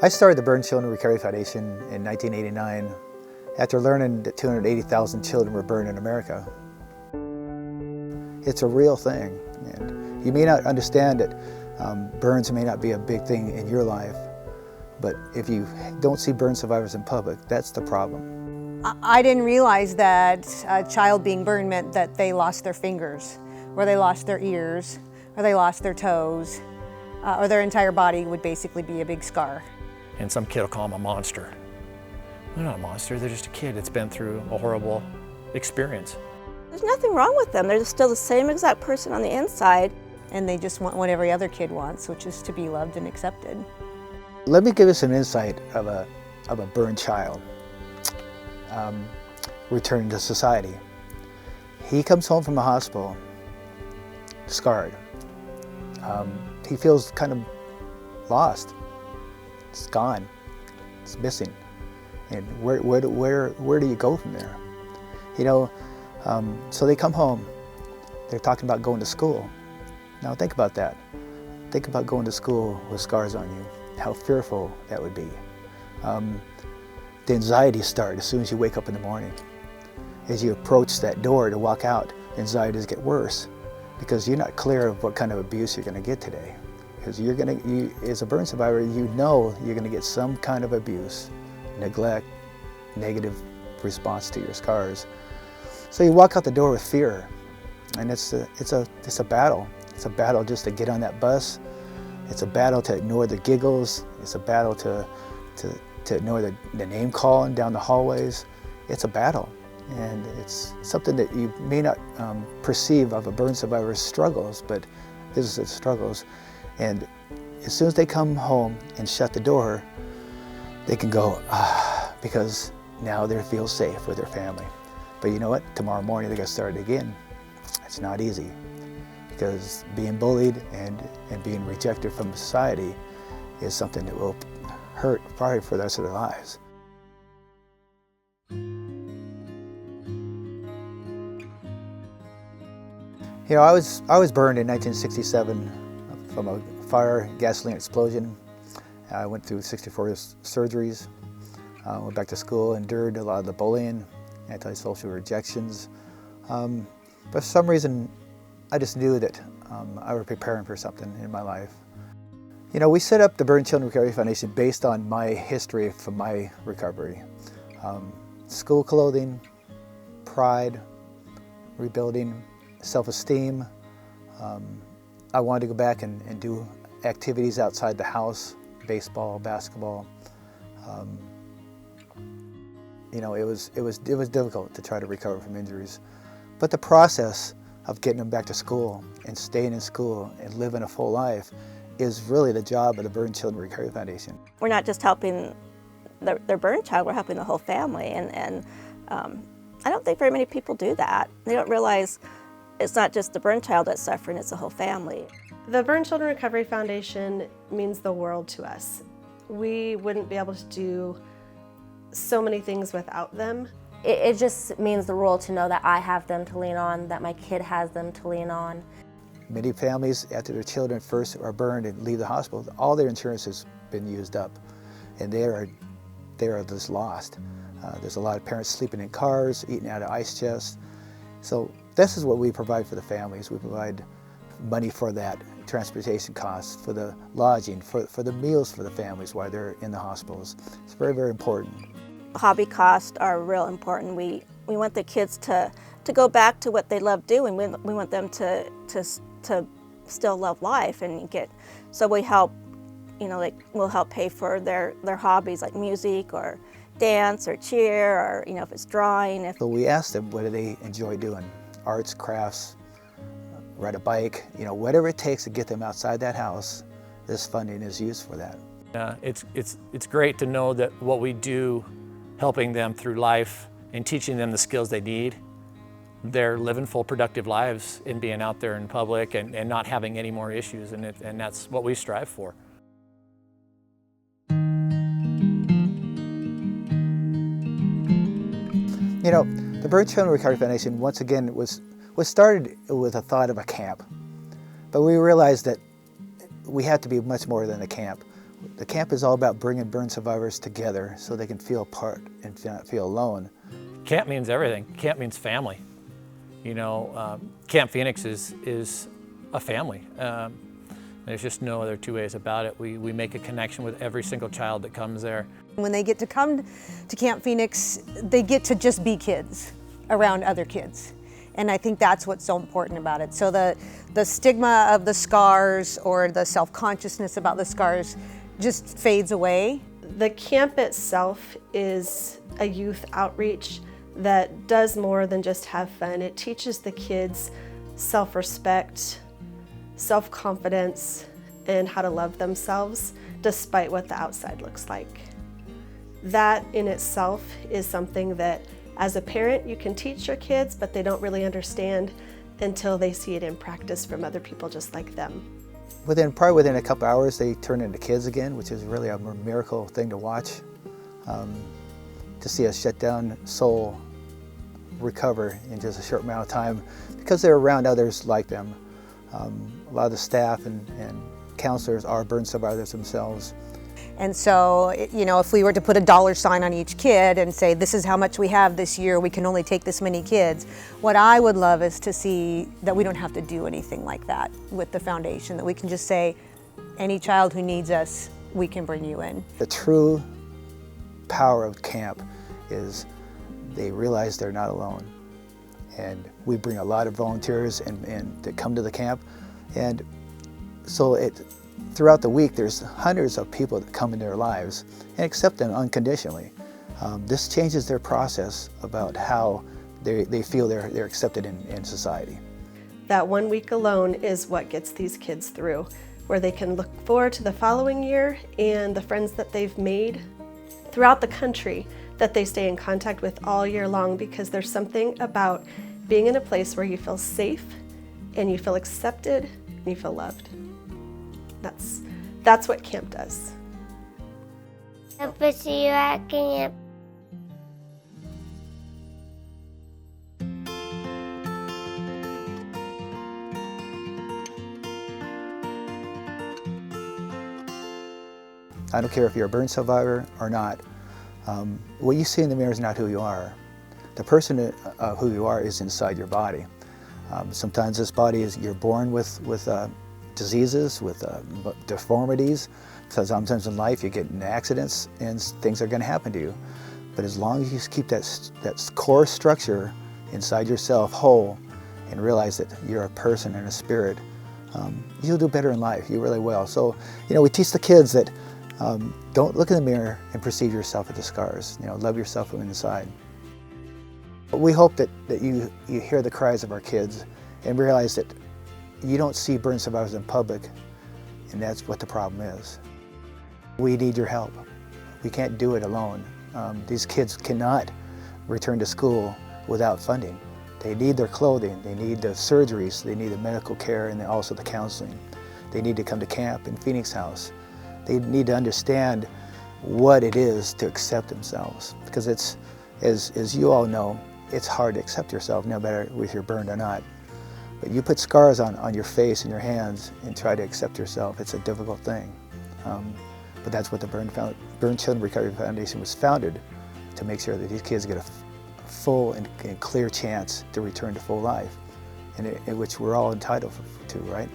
I started the Burn Children Recovery Foundation in 1989 after learning that 280,000 children were burned in America. It's a real thing, and you may not understand that burns may not be a big thing in your life, but if you don't see burn survivors in public, that's the problem. I didn't realize that a child being burned meant that they lost their fingers, or they lost their ears, or they lost their toes, or their entire body would basically be a big scar. And some kid will call them a monster. They're not a monster, they're just a kid that's been through a horrible experience. There's nothing wrong with them. They're still the same exact person on the inside. And they just want what every other kid wants, which is to be loved and accepted. Let me give you some insight of a burned child returning to society. He comes home from the hospital scarred. He feels kind of lost. It's gone. It's missing. And where do you go from there? You know, so they come home. They're talking about going to school. Now think about that. Think about going to school with scars on you. How fearful that would be. The anxieties start as soon as you wake up in the morning. As you approach that door to walk out, the anxieties get worse because you're not clear of what kind of abuse you're going to get today. Because as a burn survivor, you know you're going to get some kind of abuse, neglect, negative response to your scars. So you walk out the door with fear, and it's a battle. It's a battle just to get on that bus. It's a battle to ignore the giggles. It's a battle to ignore the name calling down the hallways. It's a battle, and it's something that you may not perceive of a burn survivor's struggles, but this is its struggles. And as soon as they come home and shut the door, they can go, because now they feel safe with their family. But you know what? Tomorrow morning they got to start again. It's not easy, because being bullied and being rejected from society is something that will hurt probably for the rest of their lives. You know, I was burned in 1967 from a fire gasoline explosion. I went through 64 surgeries, went back to school, endured a lot of the bullying, antisocial rejections. But for some reason, I just knew that I was preparing for something in my life. You know, we set up the Burn Children Recovery Foundation based on my history from my recovery. School clothing, pride, rebuilding, self-esteem. I wanted to go back and do activities outside the house, baseball, basketball. You know, it was difficult to try to recover from injuries. But the process of getting them back to school and staying in school and living a full life is really the job of the Burn Children Recovery Foundation. We're not just helping their burn child, we're helping the whole family. And I don't think very many people do that. They don't realize it's not just the burn child that's suffering, it's the whole family. The Burn Children Recovery Foundation means the world to us. We wouldn't be able to do so many things without them. It just means the world to know that I have them to lean on, that my kid has them to lean on. Many families, after their children first are burned and leave the hospital, all their insurance has been used up, and they are just lost. There's a lot of parents sleeping in cars, eating out of ice chests. So this is what we provide for the families. We provide money for that, transportation costs, for the lodging, for the meals for the families while they're in the hospitals. It's very, very important. Hobby costs are real important. We want the kids to go back to what they love doing. We want them to still love life and so we help, you know, like we'll help pay for their hobbies like music or dance or cheer, or, you know, if it's drawing. So we ask them what do they enjoy doing, arts, crafts, ride a bike, you know, whatever it takes to get them outside that house, this funding is used for that. It's great to know that what we do, helping them through life and teaching them the skills they need, they're living full productive lives and being out there in public and not having any more issues, and that's what we strive for. You know, the Burn Children Recovery Foundation, once again, was started with a thought of a camp. But we realized that we had to be much more than a camp. The camp is all about bringing burn survivors together so they can feel part and not feel alone. Camp means everything. Camp means family. You know, Camp Phoenix is a family. There's just no other two ways about it. We make a connection with every single child that comes there. When they get to come to Camp Phoenix, they get to just be kids around other kids. And I think that's what's so important about it. So the stigma of the scars or the self-consciousness about the scars just fades away. The camp itself is a youth outreach that does more than just have fun. It teaches the kids self-respect, self-confidence, and how to love themselves despite what the outside looks like. That in itself is something that as a parent you can teach your kids, but they don't really understand until they see it in practice from other people just like them. Probably within a couple hours they turn into kids again, which is really a miracle thing to watch. To see a shut down soul recover in just a short amount of time because they're around others like them. A lot of the staff and counselors are burn survivors themselves. And so, you know, if we were to put a dollar sign on each kid and say, this is how much we have this year, we can only take this many kids, what I would love is to see that we don't have to do anything like that with the foundation, that we can just say, any child who needs us, we can bring you in. The true power of camp is they realize they're not alone. And we bring a lot of volunteers and that come to the camp. And so throughout the week, there's hundreds of people that come in their lives and accept them unconditionally. This changes their process about how they feel they're accepted in society. That 1 week alone is what gets these kids through, where they can look forward to the following year and the friends that they've made throughout the country that they stay in contact with all year long, because there's something about being in a place where you feel safe and you feel accepted and you feel loved. That's what camp does. Hope to see you at camp. I don't care if you're a burn survivor or not. What you see in the mirror is not who you are. The person who you are is inside your body. Sometimes this body you're born with diseases, with deformities. So sometimes in life you get in accidents and things are going to happen to you. But as long as you keep that core structure inside yourself whole and realize that you're a person and a spirit, you'll do better in life. You really will. So, you know, we teach the kids that don't look in the mirror and perceive yourself with the scars. You know, love yourself from inside. We hope that you hear the cries of our kids and realize that you don't see burn survivors in public, and that's what the problem is. We need your help. We can't do it alone. These kids cannot return to school without funding. They need their clothing, they need the surgeries, they need the medical care, and also the counseling. They need to come to camp in Phoenix House. They need to understand what it is to accept themselves, because it's, as you all know, it's hard to accept yourself, no matter if you're burned or not. But you put scars on your face and your hands and try to accept yourself. It's a difficult thing. But that's what the Burn Children Recovery Foundation was founded, to make sure that these kids get a full and clear chance to return to full life, in which we're all entitled to, right?